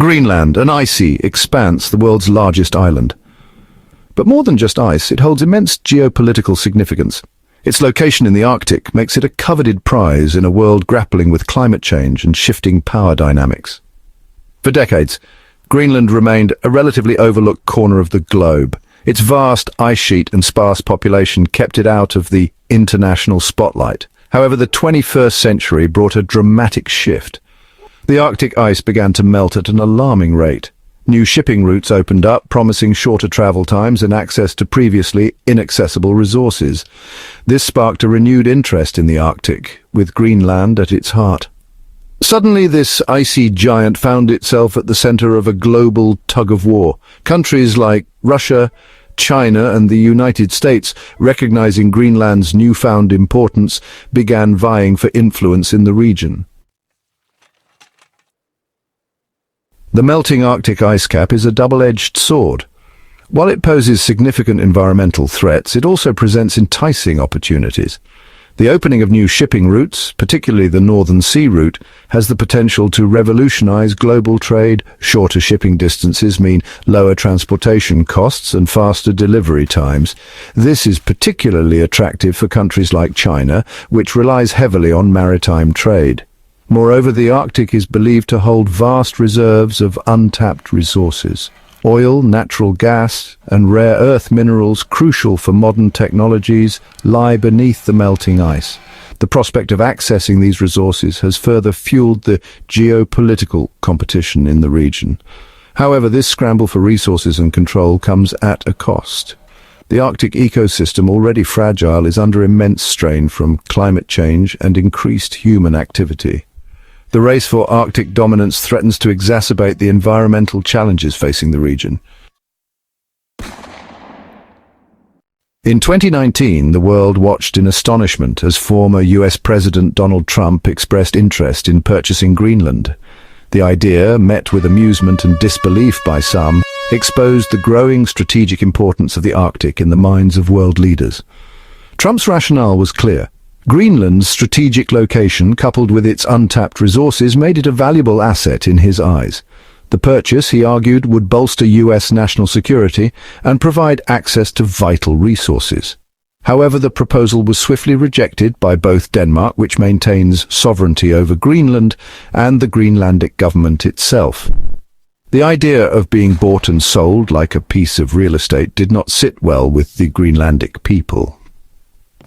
Greenland, an icy expanse, the world's largest island. But more than just ice, it holds immense geopolitical significance. Its location in the Arctic makes it a coveted prize in a world grappling with climate change and shifting power dynamics. For decades, Greenland remained a relatively overlooked corner of the globe. Its vast ice sheet and sparse population kept it out of the international spotlight. However, the 21st century brought a dramatic shift. The Arctic ice began to melt at an alarming rate. New shipping routes opened up, promising shorter travel times and access to previously inaccessible resources. This sparked a renewed interest in the Arctic, with Greenland at its heart. Suddenly, this icy giant found itself at the center of a global tug-of-war. Countries like Russia, China, and the United States, recognizing Greenland's newfound importance, began vying for influence in the region. The melting Arctic ice cap is a double-edged sword. While it poses significant environmental threats, it also presents enticing opportunities. The opening of new shipping routes, particularly the Northern Sea route, has the potential to revolutionize global trade. Shorter shipping distances mean lower transportation costs and faster delivery times. This is particularly attractive for countries like China, which relies heavily on maritime trade. Moreover, the Arctic is believed to hold vast reserves of untapped resources. Oil, natural gas, and rare earth minerals crucial for modern technologies lie beneath the melting ice. The prospect of accessing these resources has further fueled the geopolitical competition in the region. However, this scramble for resources and control comes at a cost. The Arctic ecosystem, already fragile, is under immense strain from climate change and increased human activity. The race for Arctic dominance threatens to exacerbate the environmental challenges facing the region. In 2019, the world watched in astonishment as former US President Donald Trump expressed interest in purchasing Greenland. The idea, met with amusement and disbelief by some, exposed the growing strategic importance of the Arctic in the minds of world leaders. Trump's rationale was clear. Greenland's strategic location, coupled with its untapped resources, made it a valuable asset in his eyes. The purchase, he argued, would bolster US national security and provide access to vital resources. However, the proposal was swiftly rejected by both Denmark, which maintains sovereignty over Greenland, and the Greenlandic government itself. The idea of being bought and sold like a piece of real estate did not sit well with the Greenlandic people.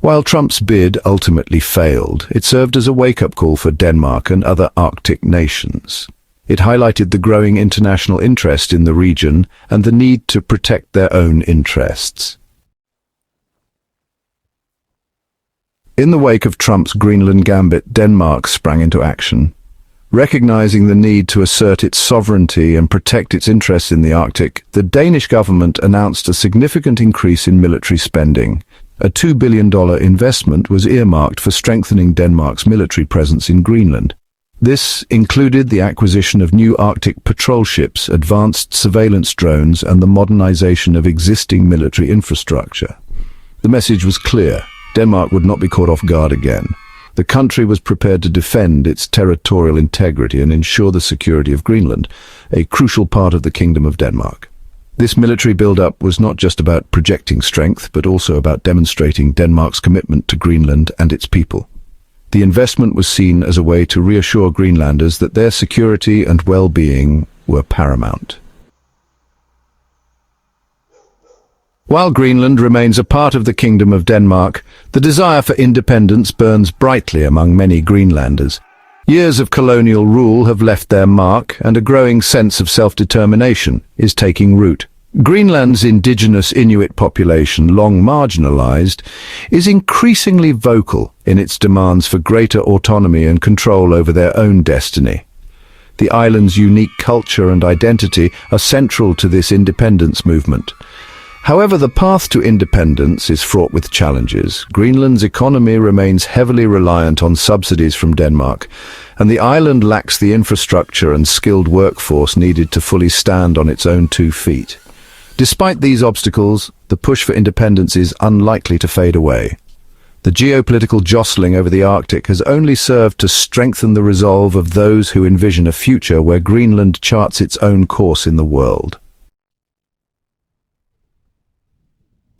While Trump's bid ultimately failed, it served as a wake-up call for Denmark and other Arctic nations. It highlighted the growing international interest in the region and the need to protect their own interests. In the wake of Trump's Greenland gambit, Denmark sprang into action. Recognizing the need to assert its sovereignty and protect its interests in the Arctic, the Danish government announced a significant increase in military spending. A $2 billion investment was earmarked for strengthening Denmark's military presence in Greenland. This included the acquisition of new Arctic patrol ships, advanced surveillance drones, and the modernization of existing military infrastructure. The message was clear. Denmark would not be caught off guard again. The country was prepared to defend its territorial integrity and ensure the security of Greenland, a crucial part of the Kingdom of Denmark. This military build-up was not just about projecting strength, but also about demonstrating Denmark's commitment to Greenland and its people. The investment was seen as a way to reassure Greenlanders that their security and well-being were paramount. While Greenland remains a part of the Kingdom of Denmark, the desire for independence burns brightly among many Greenlanders. Years of colonial rule have left their mark, and a growing sense of self-determination is taking root. Greenland's indigenous Inuit population, long marginalized, is increasingly vocal in its demands for greater autonomy and control over their own destiny. The island's unique culture and identity are central to this independence movement. However, the path to independence is fraught with challenges. Greenland's economy remains heavily reliant on subsidies from Denmark, and the island lacks the infrastructure and skilled workforce needed to fully stand on its own 2 feet. Despite these obstacles, the push for independence is unlikely to fade away. The geopolitical jostling over the Arctic has only served to strengthen the resolve of those who envision a future where Greenland charts its own course in the world.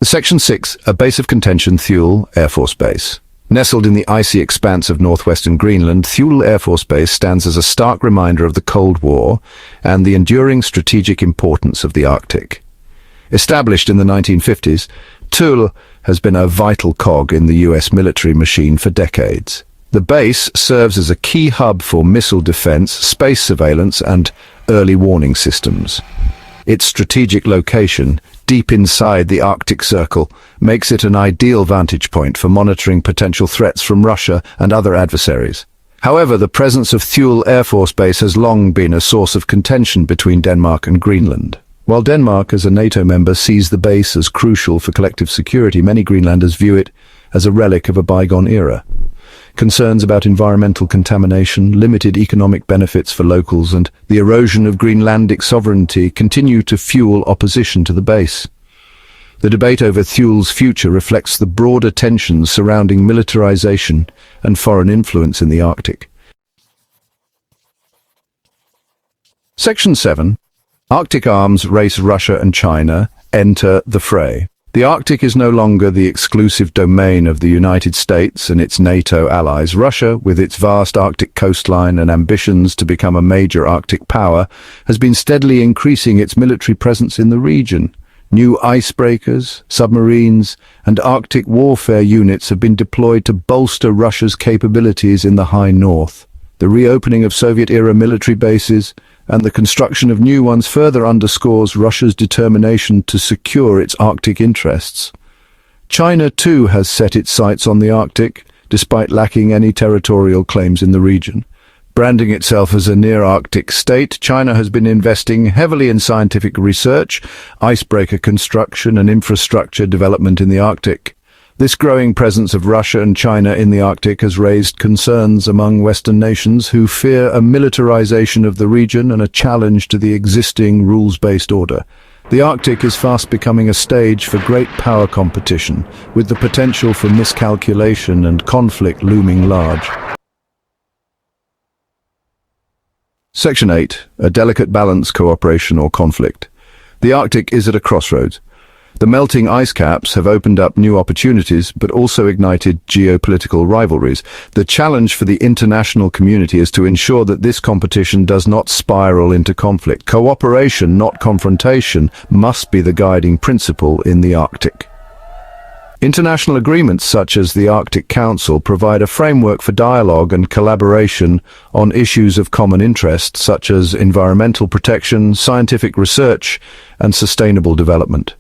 Section 6, a base of contention, Thule Air Force Base. Nestled in the icy expanse of northwestern Greenland, Thule Air Force Base stands as a stark reminder of the Cold War and the enduring strategic importance of the Arctic. Established in the 1950s, Thule has been a vital cog in the US military machine for decades. The base serves as a key hub for missile defense, space surveillance, and early warning systems. Its strategic location, deep inside the Arctic Circle, makes it an ideal vantage point for monitoring potential threats from Russia and other adversaries. However, the presence of Thule Air Force Base has long been a source of contention between Denmark and Greenland. While Denmark, as a NATO member, sees the base as crucial for collective security, many Greenlanders view it as a relic of a bygone era. Concerns about environmental contamination, limited economic benefits for locals, and the erosion of Greenlandic sovereignty continue to fuel opposition to the base. The debate over Thule's future reflects the broader tensions surrounding militarization and foreign influence in the Arctic. Section 7. Arctic arms race Russia and China enter the fray. The Arctic is no longer the exclusive domain of the United States and its NATO allies. Russia, with its vast Arctic coastline and ambitions to become a major Arctic power, has been steadily increasing its military presence in the region. New icebreakers, submarines, and Arctic warfare units have been deployed to bolster Russia's capabilities in the high north. The reopening of Soviet-era military bases and the construction of new ones further underscores Russia's determination to secure its Arctic interests. China, too, has set its sights on the Arctic, despite lacking any territorial claims in the region. Branding itself as a near-Arctic state, China has been investing heavily in scientific research, icebreaker construction, and infrastructure development in the Arctic. This growing presence of Russia and China in the Arctic has raised concerns among Western nations who fear a militarization of the region and a challenge to the existing rules-based order. The Arctic is fast becoming a stage for great power competition, with the potential for miscalculation and conflict looming large. Section 8. A delicate balance, cooperation or conflict. The Arctic is at a crossroads. The melting ice caps have opened up new opportunities, but also ignited geopolitical rivalries. The challenge for the international community is to ensure that this competition does not spiral into conflict. Cooperation, not confrontation, must be the guiding principle in the Arctic. International agreements such as the Arctic Council provide a framework for dialogue and collaboration on issues of common interest such as environmental protection, scientific research, and sustainable development.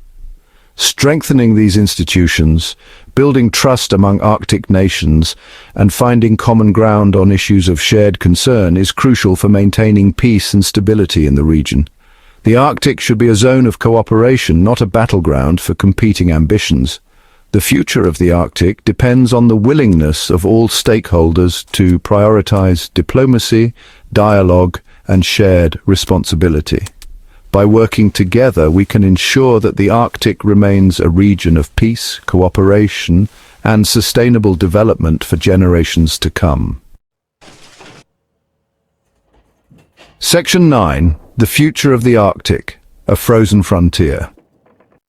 Strengthening these institutions, building trust among Arctic nations, and finding common ground on issues of shared concern is crucial for maintaining peace and stability in the region. The Arctic should be a zone of cooperation, not a battleground for competing ambitions. The future of the Arctic depends on the willingness of all stakeholders to prioritize diplomacy, dialogue, and shared responsibility. By working together, we can ensure that the Arctic remains a region of peace, cooperation, and sustainable development for generations to come. Section 9. The future of the Arctic, a frozen frontier.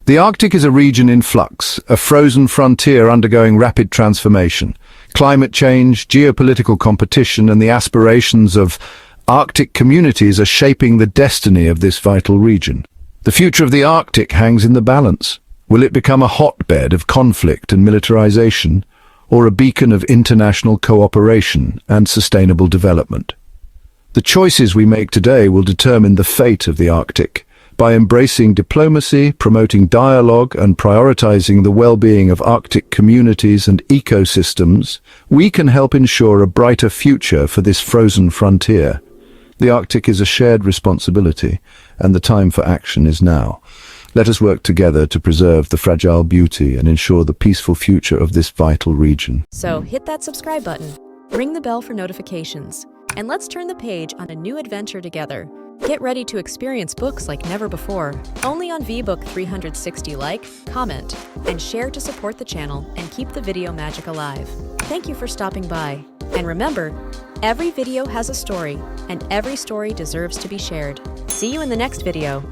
The Arctic is a region in flux, a frozen frontier undergoing rapid transformation. Climate change, geopolitical competition, and the aspirations of Arctic communities are shaping the destiny of this vital region. The future of the Arctic hangs in the balance. Will it become a hotbed of conflict and militarization, or a beacon of international cooperation and sustainable development? The choices we make today will determine the fate of the Arctic. By embracing diplomacy, promoting dialogue, and prioritizing the well-being of Arctic communities and ecosystems, we can help ensure a brighter future for this frozen frontier. The Arctic is a shared responsibility, and the time for action is now. Let us work together to preserve the fragile beauty and ensure the peaceful future of this vital region. So hit that subscribe button, ring the bell for notifications, and let's turn the page on a new adventure together. Get ready to experience books like never before, only on VBook 360. Like, comment, and share to support the channel and keep the video magic alive. Thank you for stopping by. And remember, every video has a story, and every story deserves to be shared. See you in the next video.